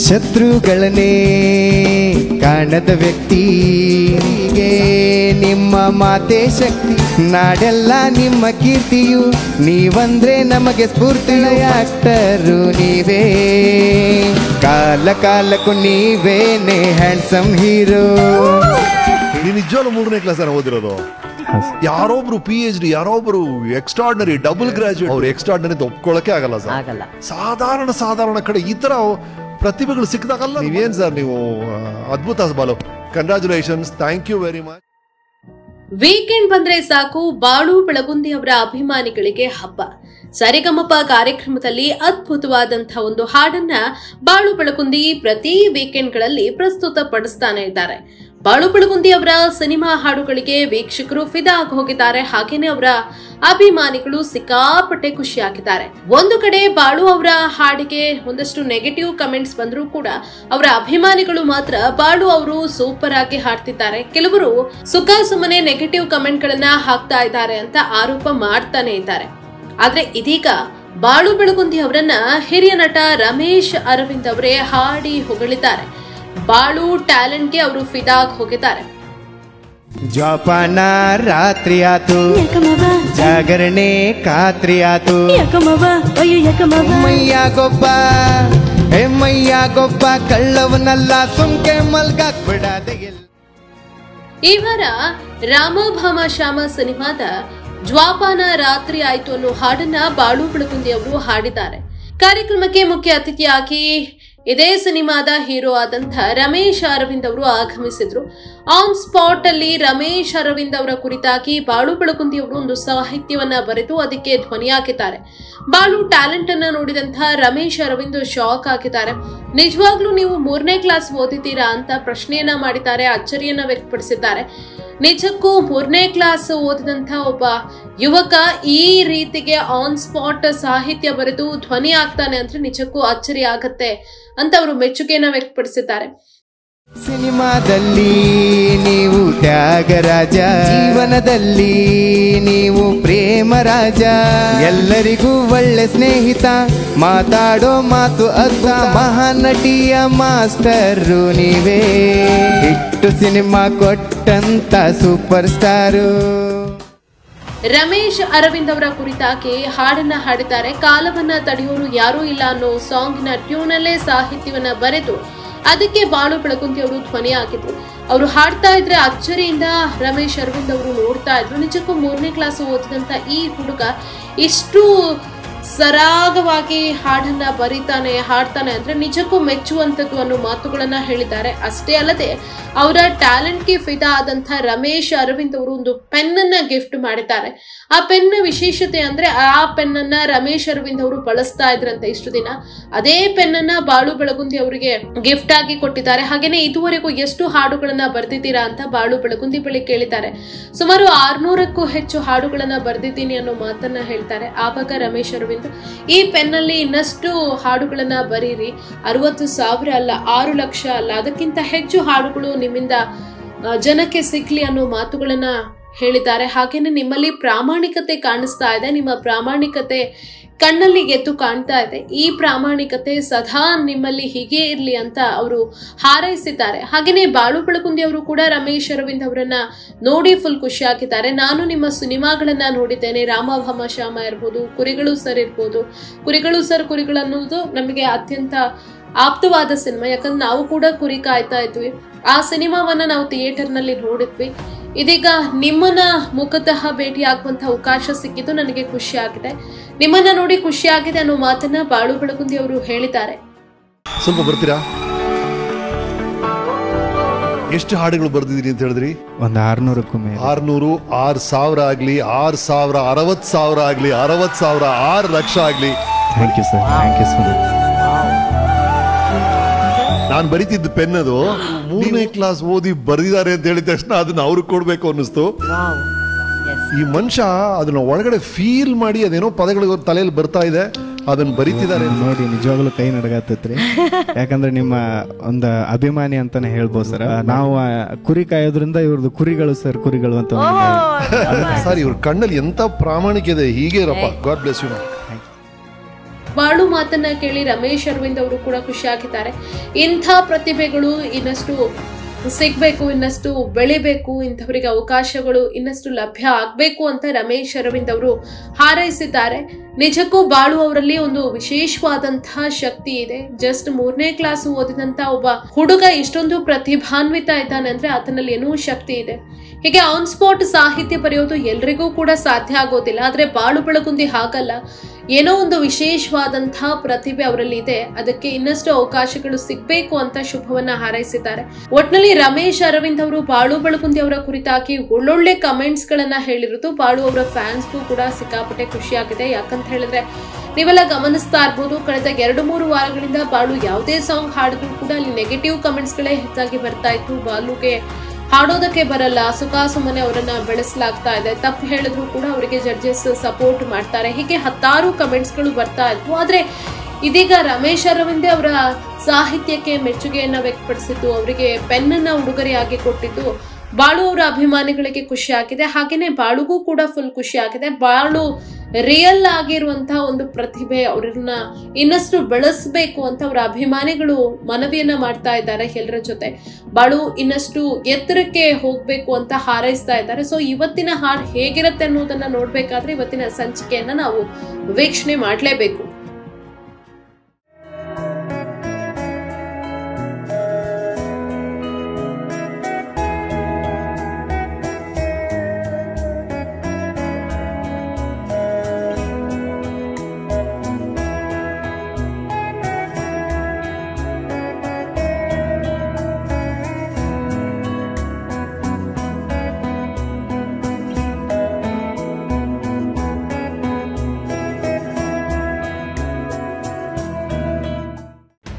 ಶತ್ರುಗಳನ್ನೇ ಕಾಣದ ವ್ಯಕ್ತಿಗೆ ನಿಮ್ಮ ಮಾತೆ ಶಕ್ತಿ, ನಾಡೆಲ್ಲ ನಿಮ್ಮ ಕೀರ್ತಿಯು, ನೀವಂದ್ರೆ ನಮಗೆ ಸ್ಫೂರ್ತಿ. ಆಕ್ಟರು ನೀವೇ, ಕಾಲ ಕಾಲಕ್ಕೂ ನೀವೇನೆ ಹ್ಯಾಂಡ್ಸಮ್ ಹೀರೋ. ನೀನು ನಿಜವಾಗ್ಲೂ 3ನೇ ಕ್ಲಾಸ್ ಓದಿರೋದು? ಯಾರೊಬ್ರು PhD, ಯಾರೊಬ್ರು ಎಕ್ಸ್ಟ್ರಾರ್ಡಿನರಿ ಡಬಲ್ ಗ್ರಾಜುಯೇಟ್, ಅವ್ರು ಎಕ್ಸ್ಟ್ರಾರ್ಡಿನರಿ ಒಪ್ಕೊಳ್ಳೋಕೆ ಆಗಲ್ಲ ಸರ್. ಸಾಧಾರಣ ಕಡೆ ಈ ತರ ಪ್ರತಿಭೆಗಳು ಸಿಕ್ಕದಾಗಲ್ಲ. ನೀವೇನ್ ಸರ್, ನೀವು ಅದ್ಭುತ Balu. Congratulations, thank you very much. Weekend ಬಂದ್ರೆ ಸಾಕು ಬಾಳು ಬೆಳಗುಂದಿ ಅವರ ಅಭಿಮಾನಿಗಳಿಗೆ ಹಬ್ಬ. ಸರಿಗಮಪ ಕಾರ್ಯಕ್ರಮದಲ್ಲಿ ಅದ್ಭುತವಾದಂತಹ ಒಂದು ಹಾಡನ್ನ ಬಾಳು ಬೆಳಗುಂದಿ ಪ್ರತಿ ವೀಕೆಂಡ್ಗಳಲ್ಲಿ ಪ್ರಸ್ತುತ ಪಡಿಸ್ತಾನೆ ಇದ್ದಾರೆ. ಬಾಳು ಬೆಳಗುಂದಿ ಅವರ ಸಿನಿಮಾ ಹಾಡುಗಳಿಗೆ ವೀಕ್ಷಕರು ಫಿದಾ ಆಗಿ ಹೋಗಿದ್ದಾರೆ. ಹಾಗೇನೆ ಅವರ ಅಭಿಮಾನಿಗಳು ಸಿಕ್ಕಾಪಟ್ಟೆ ಖುಷಿಯಾಗಿದ್ದಾರೆ. ಒಂದು ಕಡೆ ಬಾಳು ಅವರ ಹಾಡಿಗೆ ಒಂದಷ್ಟು ನೆಗೆಟಿವ್ ಕಮೆಂಟ್ಸ್ ಬಂದರೂ ಕೂಡ ಅವರ ಅಭಿಮಾನಿಗಳು ಮಾತ್ರ ಬಾಳು ಅವರು ಸೂಪರ್ ಆಗಿ ಹಾಡ್ತಿದ್ದಾರೆ. ಕೆಲವರು ಸುಖ ಸುಮ್ಮನೆ ನೆಗೆಟಿವ್ ಕಮೆಂಟ್ ಗಳನ್ನ ಹಾಕ್ತಾ ಇದ್ದಾರೆ ಅಂತ ಆರೋಪ ಮಾಡ್ತಾನೆ ಇದ್ದಾರೆ. ಆದ್ರೆ ಇದೀಗ ಬಾಳು ಬೆಳಗುಂದಿ ಅವರನ್ನ ಹಿರಿಯ ನಟ ರಮೇಶ್ ಅರವಿಂದ್ ಅವರೇ ಹಾಡಿ ಹೊಗಳಿದ್ದಾರೆ. ಬಾಳು ಟ್ಯಾಲೆಂಟ್ಗೆ ಅವರು ಫಿದಾ ಆಗಿ ಹೋಗಿದ್ದಾರೆ. ಜೋಪಾನ ರಾತ್ರಿ ಆತು, ಜಾಗರಣೆ ಖಾತ್ರಿ ಆತು, ಮಯ್ಯ ಗೊಬ್ಬ ಕಳ್ಳವನಲ್ಲ, ಸುಮ್ಕೆ ಮಲ್ಗಾಕ್ ಬಿಡಾದೆ. ಈ ವಾರ ರಾಮಭಾಮ ಶ್ಯಾಮ ಸಿನಿಮಾದ ಜ್ವಾಪಾನ ರಾತ್ರಿ ಆಯ್ತು ಅನ್ನೋ ಹಾಡನ್ನ ಬಾಳು ಬೆಳಗುಂದಿ ಅವರು ಹಾಡಿದ್ದಾರೆ. ಕಾರ್ಯಕ್ರಮಕ್ಕೆ ಮುಖ್ಯ ಅತಿಥಿಯಾಗಿ ಇದೇ ಸಿನಿಮಾದ ಹೀರೋ ಆದಂತ ರಮೇಶ್ ಅರವಿಂದ್ ಅವರು ಆಗಮಿಸಿದ್ರು. ಆನ್ ಸ್ಪಾಟ್ ಅಲ್ಲಿ ರಮೇಶ್ ಅರವಿಂದ್ ಅವರ ಕುರಿತಾಗಿ ಬಾಳು ಬೆಳಗುಂದಿ ಅವರು ಒಂದು ಸಾಹಿತ್ಯವನ್ನ ಬರೆದು ಅದಕ್ಕೆ ಧ್ವನಿಯಾಗಿದ್ದಾರೆ. ಬಾಳು ಟ್ಯಾಲೆಂಟ್ ಅನ್ನ ನೋಡಿದಂತಹ ರಮೇಶ್ ಅರವಿಂದ್ ಶಾಕ್ ಆಗಿದ್ದಾರೆ. ನಿಜವಾಗ್ಲೂ ನೀವು 3ನೇ ಕ್ಲಾಸ್ ಓದಿದ್ದೀರಾ ಅಂತ ಪ್ರಶ್ನೆಯನ್ನ ಮಾಡಿದ್ದಾರೆ, ಅಚ್ಚರಿಯನ್ನ ವ್ಯಕ್ತಪಡಿಸಿದ್ದಾರೆ. ನಿಜಕ್ಕೂ 3ನೇ ಕ್ಲಾಸ್ ಓದಿದಂತ ಒಬ್ಬ ಯುವಕ ಈ ರೀತಿಗೆ ಆನ್ ಸ್ಪಾಟ್ ಸಾಹಿತ್ಯ ಬರೆದು ಧ್ವನಿ ಆಗ್ತಾನೆ ಅಂದ್ರೆ ನಿಜಕ್ಕೂ ಅಚ್ಚರಿ ಆಗತ್ತೆ ಅಂತ ಅವರು ಮೆಚ್ಚುಗೆಯನ್ನ ವ್ಯಕ್ತಪಡಿಸಿದ್ದಾರೆ. ಸಿನಿಮಾದಲ್ಲಿ ನೀವು ತ್ಯಾಗರಾಜ, ಜೀವನದಲ್ಲಿ ನೀವು ಪ್ರೇಮ ರಾಜ, ಎಲ್ಲರಿಗೂ ಒಳ್ಳೆ ಸ್ನೇಹಿತ, ಮಾತಾಡೋ ಮಾತು ಅದ್ಭುತ, ಮಹಾನಟಿಯ ಮಾಸ್ಟರು ನೀವೇ, ಹಿಟ್ಟು ಸಿನಿಮಾ ಕೊಟ್ಟಂತ ಸೂಪರ್ ಸ್ಟಾರು. ರಮೇಶ್ ಅರವಿಂದ್ ಅವರ ಕುರಿತಾಗಿ ಹಾಡನ್ನ ಹಾಡಿದ್ದಾರೆ. ಕಾಲವನ್ನ ತಡೆಯೋರು ಯಾರೂ ಇಲ್ಲ ಅನ್ನೋ ಸಾಂಗಿನ ಟ್ಯೂನಲ್ಲೇ ಸಾಹಿತ್ಯವನ್ನ ಬರೆದು ಅದಕ್ಕೆ ಬಾಳು ಬೆಳಗುಂದಿ ಅವರು ಧ್ವನಿ ಹಾಕಿದ್ರು. ಅವರು ಹಾಡ್ತಾ ಇದ್ರೆ ಅಚ್ಚರಿಯಿಂದ ರಮೇಶ್ ಅರವಿಂದ್ ಅವರು ನೋಡ್ತಾ ಇದ್ರು. ನಿಜಕ್ಕೂ 3ನೇ ಕ್ಲಾಸ್ ಓದಿದಂತ ಈ ಹುಡುಗ ಇಷ್ಟು ಸರಾಗವಾಗಿ ಹಾಡನ್ನ ಬರೀತಾನೆ, ಹಾಡ್ತಾನೆ ಅಂದ್ರೆ ನಿಜಕ್ಕೂ ಮೆಚ್ಚುವಂಥದ್ದು ಅನ್ನೋ ಮಾತುಗಳನ್ನ ಹೇಳಿದ್ದಾರೆ. ಅಷ್ಟೇ ಅಲ್ಲದೆ ಅವರ ಟ್ಯಾಲೆಂಟ್ಗೆ ಫಿದಾ ಆದಂತ ರಮೇಶ್ ಅರವಿಂದ್ ಅವರು ಒಂದು ಪೆನ್ನನ್ನ ಗಿಫ್ಟ್ ಮಾಡಿದ್ದಾರೆ. ಆ ಪೆನ್ನ ವಿಶೇಷತೆ ಅಂದ್ರೆ ಆ ಪೆನ್ನನ್ನ ರಮೇಶ್ ಅರವಿಂದ್ ಅವರು ಬಳಸ್ತಾ ಇದ್ರಂತೆ ಇಷ್ಟು ದಿನ. ಅದೇ ಪೆನ್ನನ್ನ ಬಾಳು ಬೆಳಗುಂದಿ ಅವರಿಗೆ ಗಿಫ್ಟ್ ಆಗಿ ಕೊಟ್ಟಿದ್ದಾರೆ. ಹಾಗೇನೆ ಇದುವರೆಗೂ ಎಷ್ಟು ಹಾಡುಗಳನ್ನ ಬರ್ದಿದ್ದೀರಾ ಅಂತ ಬಾಳು ಬೆಳಗುಂದಿ ಬಳಿ ಕೇಳಿದ್ದಾರೆ. ಸುಮಾರು 600ಕ್ಕೂ ಹೆಚ್ಚು ಹಾಡುಗಳನ್ನ ಬರ್ದಿದ್ದೀನಿ ಅನ್ನೋ ಮಾತನ್ನ ಹೇಳ್ತಾರೆ. ಆವಾಗ ರಮೇಶ್ ಅರವಿಂದ್ ಈ ಪೆನ್ನಲ್ಲಿ ಇನ್ನಷ್ಟು ಹಾಡುಗಳನ್ನ ಬರೀರಿ, 60,000 ಅಲ್ಲ, 6 ಲಕ್ಷ ಅಲ್ಲ, ಅದಕ್ಕಿಂತ ಹೆಚ್ಚು ಹಾಡುಗಳು ನಿಮ್ಮಿಂದ ಜನಕ್ಕೆ ಸಿಗ್ಲಿ ಅನ್ನೋ ಮಾತುಗಳನ್ನ ಹೇಳಿದ್ದಾರೆ. ಹಾಗೇನೆ ನಿಮ್ಮಲ್ಲಿ ಪ್ರಾಮಾಣಿಕತೆ ಕಾಣಿಸ್ತಾ ಇದೆ, ನಿಮ್ಮ ಪ್ರಾಮಾಣಿಕತೆ ಕಣ್ಣಲ್ಲಿ ಎದ್ದು ಕಾಣ್ತಾ ಇದೆ. ಈ ಪ್ರಾಮಾಣಿಕತೆ ಸದಾ ನಿಮ್ಮಲ್ಲಿ ಹೀಗೆ ಇರ್ಲಿ ಅಂತ ಅವರು ಹಾರೈಸಿದ್ದಾರೆ. ಹಾಗೇನೆ ಬಾಳು ಬೆಳಗುಂದಿ ಅವರು ಕೂಡ ರಮೇಶ್ ಅರವಿಂದ್ ಅವರನ್ನ ನೋಡಿ ಫುಲ್ ಖುಷಿಯಾಗಿದ್ದಾರೆ. ನಾನು ನಿಮ್ಮ ಸಿನಿಮಾಗಳನ್ನ ನೋಡಿದ್ದೇನೆ, ರಾಮಭಾಮ ಶ್ಯಾಮ ಇರ್ಬೋದು, ಕುರಿಗಳು ಸರ್ ಇರ್ಬೋದು. ಕುರಿಗಳು ಸರ್ ಕುರಿಗಳು ಅನ್ನೋದು ನಮಗೆ ಅತ್ಯಂತ ಆಪ್ತವಾದ ಸಿನಿಮಾ. ಯಾಕಂದ್ರೆ ನಾವು ಕೂಡ ಕುರಿ ಕಾಯ್ತಾ ಇದ್ವಿ. ಆ ಸಿನಿಮಾವನ್ನ ನಾವು ಥಿಯೇಟರ್ ನಲ್ಲಿ ನೋಡಿದ್ವಿ. ಇದೀಗ ನಿಮ್ಮನ್ನ ಮುಖತಃ ಭೇಟಿ ಆಗುವಂತ ಅವಕಾಶ ಸಿಕ್ಕಿದ್ದು ನನಗೆ ಖುಷಿ ಆಗಿದೆ. ನಿಮ್ಮನ್ನ ನೋಡಿ ಖುಷಿ ಆಗಿದೆ ಅನ್ನೋ ಮಾತನ್ನ ಬಾಳು ಬೆಳಗುಂದಿ ಅವರು ಹೇಳಿದ್ದಾರೆ. ಸ್ವಲ್ಪ ಬರ್ತೀರಾ? ಎಷ್ಟು ಹಾಡುಗಳು ಬರ್ದಿದ್ದೀರಿ ಅಂತ ಹೇಳಿದ್ರಿ? ಒಂದು 600ಕ್ಕೂ ಮೇಲೆ. 600, 6,000 ಆಗ್ಲಿ, 6,000, 60,000 ಆಗ್ಲಿ, 60,000, 6 ಲಕ್ಷ ಆಗ್ಲಿ. Thank you sir, thank you so much. ನಾನು ಬರೀತಿದ್ದ ಪೆನ್ ಅದು 3ನೇ ಕ್ಲಾಸ್ ಓದಿ ಬರ್ದಿದ್ದಾರೆ ಅಂತ ಹೇಳಿದ ತಕ್ಷಣ ಅದನ್ನ ಅವ್ರಿಗೆ ಕೊಡ್ಬೇಕು ಅನ್ನಿಸ್ತು. ಈ ಮನುಷ್ಯ ಅದನ್ನ ಒಳಗಡೆ ಫೀಲ್ ಮಾಡಿ ಅದೇನೋ ಪದಗಳು ತಲೆಯಲ್ಲಿ ಬರ್ತಾ ಇದೆ, ಅದನ್ನ ಬರೀತಿದ್ದಾರೆ ನೋಡಿ. ನಿಜವಾಗ್ಲೂ ಕೈ ನಡಗತ್ತೈತ್ರಿ. ಯಾಕಂದ್ರೆ ನಿಮ್ಮ ಒಂದು ಅಭಿಮಾನಿ ಅಂತಾನೆ ಹೇಳ್ಬೋದು ಸರ್. ನಾವು ಕುರಿ ಕಾಯೋದ್ರಿಂದ ಇವ್ರದ್ದು ಕುರಿಗಳು ಸರ್, ಕುರಿಗಳು ಅಂತ. ಸರ್, ಇವ್ರ ಕಣ್ಣಲ್ಲಿ ಎಂತ ಪ್ರಾಮಾಣಿಕ ಇದೆ. ಹೀಗೆ ಇರಪ್ಪ. God bless you. ಬಾಳು ಮಾತನ್ನ ಕೇಳಿ ರಮೇಶ್ ಅರವಿಂದ್ ಅವರು ಕೂಡ ಖುಷಿಯಾಗಿದ್ದಾರೆ. ಇಂಥ ಪ್ರತಿಭೆಗಳು ಇನ್ನಷ್ಟು ಸಿಗ್ಬೇಕು, ಇನ್ನಷ್ಟು ಬೆಳಿಬೇಕು, ಇಂಥವರಿಗೆ ಅವಕಾಶಗಳು ಇನ್ನಷ್ಟು ಲಭ್ಯ ಆಗ್ಬೇಕು ಅಂತ ರಮೇಶ್ ಅರವಿಂದ್ ಅವರು ಹಾರೈಸಿದ್ದಾರೆ. ನಿಜಕ್ಕೂ ಬಾಳು ಅವರಲ್ಲಿ ಒಂದು ವಿಶೇಷವಾದಂತಹ ಶಕ್ತಿ ಇದೆ. ಜಸ್ಟ್ 3ನೇ ಕ್ಲಾಸ್ ಓದಿದಂತ ಒಬ್ಬ ಹುಡುಗ ಇಷ್ಟೊಂದು ಪ್ರತಿಭಾನ್ವಿತ ಇದ್ದಾನೆ ಅಂದ್ರೆ ಆತನಲ್ಲಿ ಏನೋ ಶಕ್ತಿ ಇದೆ. ಹೀಗೆ ಆನ್ ಸ್ಪಾಟ್ ಸಾಹಿತ್ಯ ಬರೆಯೋದು ಎಲ್ರಿಗೂ ಕೂಡ ಸಾಧ್ಯ ಆಗೋದಿಲ್ಲ. ಆದ್ರೆ ಬಾಳು ಬೆಳಗುಂದಿ ಹಾಗಲ್ಲ, ಏನೋ ಒಂದು ವಿಶೇಷವಾದಂತಹ ಪ್ರತಿಭೆ ಅವರಲ್ಲಿ ಇದೆ, ಅದಕ್ಕೆ ಇನ್ನಷ್ಟು ಅವಕಾಶಗಳು ಸಿಗ್ಬೇಕು ಅಂತ ಶುಭವನ್ನ ಹಾರೈಸಿದ್ದಾರೆ. ಒಟ್ನಲ್ಲಿ ರಮೇಶ್ ಅರವಿಂದ್ ಅವರು ಬಾಳು ಬೆಳಗುಂದಿ ಅವರ ಕುರಿತಾಗಿ ಒಳ್ಳೊಳ್ಳೆ ಕಮೆಂಟ್ಸ್ ಗಳನ್ನ ಹೇಳಿರೋದು ಬಾಳು ಅವರ ಫ್ಯಾನ್ಸ್ಗೂ ಕೂಡ ಸಿಕ್ಕಾಪಟ್ಟೆ ಖುಷಿಯಾಗಿದೆ. ಯಾಕಂತ ಹೇಳಿದ್ರೆ ನೀವೆಲ್ಲ ಗಮನಿಸ್ತಾ ಇರ್ಬೋದು, ಕಳೆದ 2-3 ವಾರಗಳಿಂದ ಬಾಳು ಯಾವುದೇ ಸಾಂಗ್ ಹಾಡಿದ್ರು ಕೂಡ ಅಲ್ಲಿ ನೆಗೆಟಿವ್ ಕಮೆಂಟ್ಸ್ ಗಳೇ ಹೆಚ್ಚಾಗಿ ಬರ್ತಾ ಇತ್ತು. ಬಾಳುಗೆ ಹಾಡೋದಕ್ಕೆ ಬರಲ್ಲ, ಸುಖಾಸುಮ್ಮನೆ ಅವರನ್ನ ಬೆಳೆಸಲಾಗ್ತಾ ಇದೆ, ತಪ್ಪು ಹೇಳಿದ್ರು ಕೂಡ ಅವರಿಗೆ ಜಡ್ಜಸ್ ಸಪೋರ್ಟ್ ಮಾಡ್ತಾರೆ, ಹೀಗೆ 10 ಕಮೆಂಟ್ಸ್ ಗಳು ಬರ್ತಾ ಇದ್ವು. ಆದ್ರೆ ಇದೀಗ ರಮೇಶ್ ಅರವಿಂದ್ ಅವರ ಸಾಹಿತ್ಯಕ್ಕೆ ಮೆಚ್ಚುಗೆಯನ್ನ ವ್ಯಕ್ತಪಡಿಸಿದ್ದು, ಅವರಿಗೆ ಪೆನ್ನನ್ನ ಉಡುಗೊರೆಯಾಗಿ ಕೊಟ್ಟಿದ್ದು ಬಾಳು ಅವರ ಅಭಿಮಾನಿಗಳಿಗೆ ಖುಷಿ ಆಗಿದೆ. ಹಾಗೇನೆ ಬಾಳುಗೂ ಕೂಡ ಫುಲ್ ಖುಷಿ ಆಗಿದೆ. ಬಾಳು ರಿಯಲ್ ಆಗಿರುವಂತಹ ಒಂದು ಪ್ರತಿಭೆ, ಅವರನ್ನ ಇನ್ನಷ್ಟು ಬೆಳೆಸಬೇಕು ಅಂತ ಅವರ ಅಭಿಮಾನಿಗಳು ಮನವಿಯನ್ನ ಮಾಡ್ತಾ ಇದ್ದಾರೆ ಎಲ್ಲರ ಜೊತೆ. ಬಾಳು ಇನ್ನಷ್ಟು ಎತ್ತರಕ್ಕೆ ಹೋಗ್ಬೇಕು ಅಂತ ಹಾರೈಸ್ತಾ ಇದ್ದಾರೆ. ಸೊ ಇವತ್ತಿನ ಹಾಡು ಹೇಗಿರುತ್ತೆ ಅನ್ನೋದನ್ನ ನೋಡ್ಬೇಕಾದ್ರೆ ಇವತ್ತಿನ ಸಂಚಿಕೆಯನ್ನ ನಾವು ವೀಕ್ಷಣೆ ಮಾಡಲೇಬೇಕು.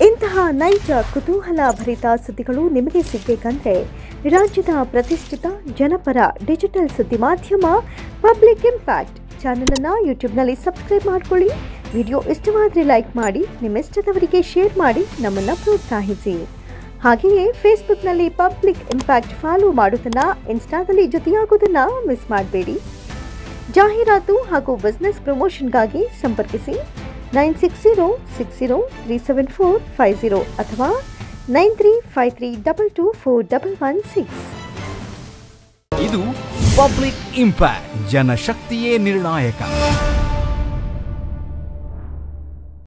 ಇಂತಹ ನೈಜ ಕುತೂಹಲ ಭರಿತ ಸುದ್ದಿಗಳು ನಿಮಗೆ ಸಿಗಬೇಕಂದ್ರೆ ರಾಜ್ಯದ ಪ್ರತಿಷ್ಠಿತ ಜನಪರ ಡಿಜಿಟಲ್ ಸುದ್ದಿ ಮಾಧ್ಯಮ ಪಬ್ಲಿಕ್ ಇಂಪ್ಯಾಕ್ಟ್ ಚಾನಲನ್ನು ಯೂಟ್ಯೂಬ್ನಲ್ಲಿ ಸಬ್ಸ್ಕ್ರೈಬ್ ಮಾಡ್ಕೊಳ್ಳಿ. ವಿಡಿಯೋ ಇಷ್ಟವಾದರೆ ಲೈಕ್ ಮಾಡಿ, ನಿಮ್ಮಿಷ್ಟದವರಿಗೆ ಶೇರ್ ಮಾಡಿ ನಮ್ಮನ್ನು ಪ್ರೋತ್ಸಾಹಿಸಿ. ಹಾಗೆಯೇ ಫೇಸ್ಬುಕ್ನಲ್ಲಿ ಪಬ್ಲಿಕ್ ಇಂಪ್ಯಾಕ್ಟ್ ಫಾಲೋ ಮಾಡೋದನ್ನು, ಇನ್ಸ್ಟಾದಲ್ಲಿ ಜೊತೆಯಾಗೋದನ್ನು ಮಿಸ್ ಮಾಡಬೇಡಿ. ಜಾಹೀರಾತು ಹಾಗೂ ಬಿಸ್ನೆಸ್ ಪ್ರಮೋಷನ್ಗಾಗಿ ಸಂಪರ್ಕಿಸಿ 9606037450 ಅಥವಾ 9353224116. ಇದು ಪಬ್ಲಿಕ್ ಇಂಪ್ಯಾಕ್ಟ್, ಜನಶಕ್ತಿಯೇ ನಿರ್ಣಾಯಕ.